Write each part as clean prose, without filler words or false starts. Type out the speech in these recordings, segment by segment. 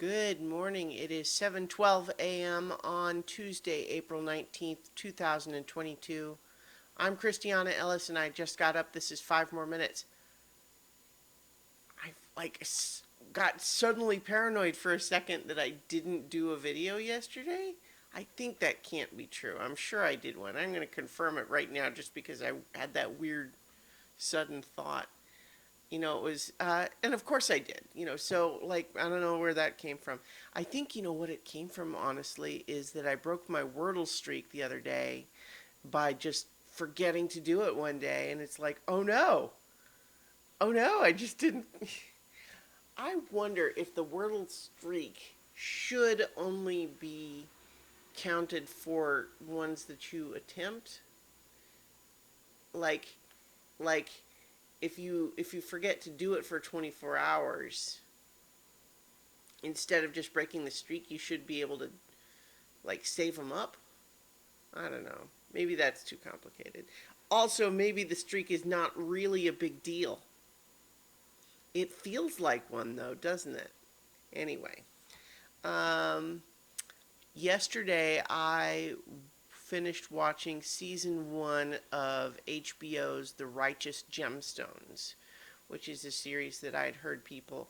Good morning. It is 7:12 a.m. on Tuesday, April 19th, 2022. I'm Christiana Ellis and I just got up. This is 5 more minutes. I got suddenly paranoid for a second that I didn't do a video yesterday. I think that can't be true. I'm sure I did one. I'm going to confirm it right now just because I had that weird sudden thought. It was, and of course I did, so I don't know where that came from. I think, what it came from, honestly, is that I broke my Wordle streak the other day by just forgetting to do it one day. And it's like, oh no, I just didn't. I wonder if the Wordle streak should only be counted for ones that you attempt. Like, like, if you forget to do it for 24 hours instead of just breaking the streak, you should be able to save them up. I don't know. Maybe that's too complicated. Also, maybe the streak is not really a big deal. It feels like one though, doesn't it? Anyway, yesterday I finished watching season 1 of HBO's The Righteous Gemstones, which is a series that I'd heard people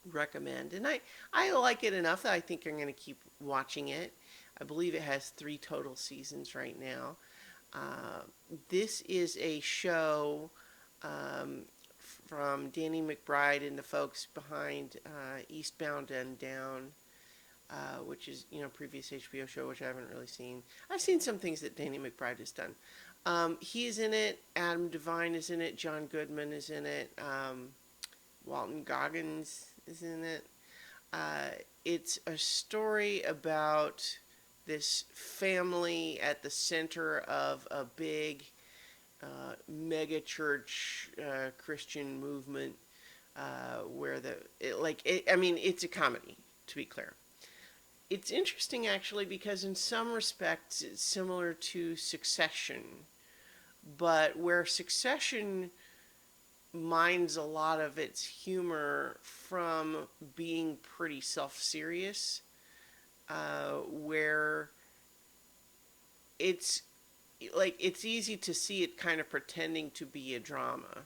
recommend. And I like it enough that I think I'm going to keep watching it. I believe it has 3 total seasons right now. This is a show from Danny McBride and the folks behind Eastbound and Down, which is, previous HBO show, which I haven't really seen. I've seen some things that Danny McBride has done. He's in it. Adam Devine is in it. John Goodman is in it. Walton Goggins is in it. It's a story about this family at the center of a big mega church Christian movement where it's a comedy, to be clear. It's interesting, actually, because in some respects it's similar to Succession, but where Succession mines a lot of its humor from being pretty self-serious, where it's easy to see it kind of pretending to be a drama,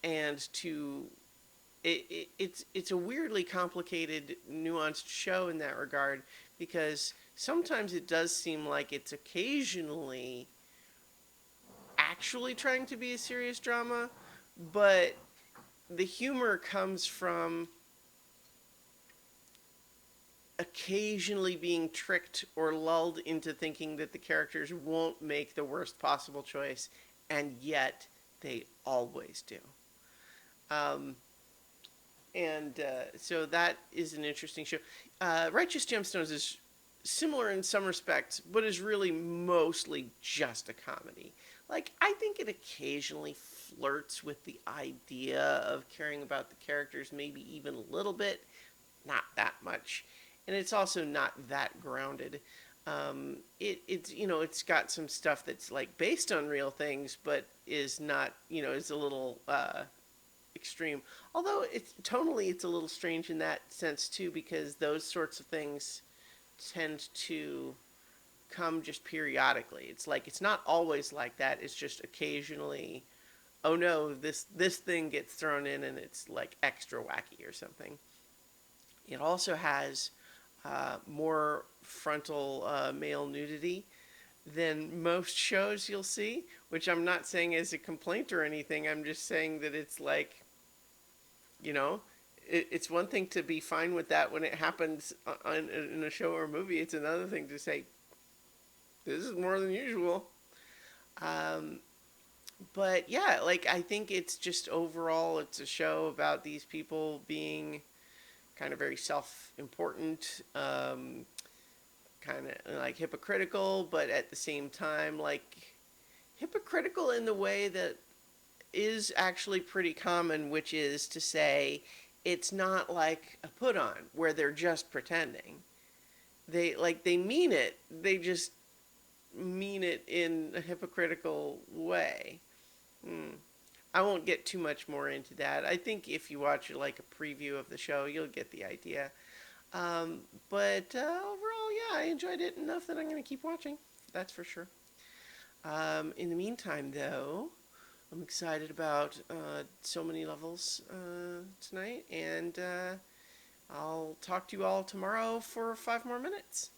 and it's a weirdly complicated, nuanced show in that regard, because sometimes it does seem like it's occasionally actually trying to be a serious drama, but the humor comes from occasionally being tricked or lulled into thinking that the characters won't make the worst possible choice, and yet they always do. So that is an interesting show. Righteous Gemstones is similar in some respects, but is really mostly just a comedy. I think it occasionally flirts with the idea of caring about the characters, maybe even a little bit, not that much. And it's also not that grounded. It's got some stuff that's based on real things, but is not, is a little extreme. Although it's a little strange in that sense too, because those sorts of things tend to come just periodically. It's not always like that. It's just occasionally, oh no, this thing gets thrown in and it's extra wacky or something. It also has more frontal male nudity than most shows you'll see, which I'm not saying as a complaint or anything. I'm just saying that it's it's one thing to be fine with that when it happens in a show or a movie. It's another thing to say, this is more than usual. But yeah, I think it's just overall, it's a show about these people being kind of very self-important, kind of hypocritical, but at the same time hypocritical in the way that is actually pretty common, which is to say it's not like a put on where they're just pretending. They mean it. They just mean it in a hypocritical way. I won't get too much more into that. I think if you watch like a preview of the show, you'll get the idea. But overall, yeah, I enjoyed it enough that I'm going to keep watching. That's for sure. In the meantime, though, I'm excited about so many levels tonight, and I'll talk to you all tomorrow for 5 more minutes.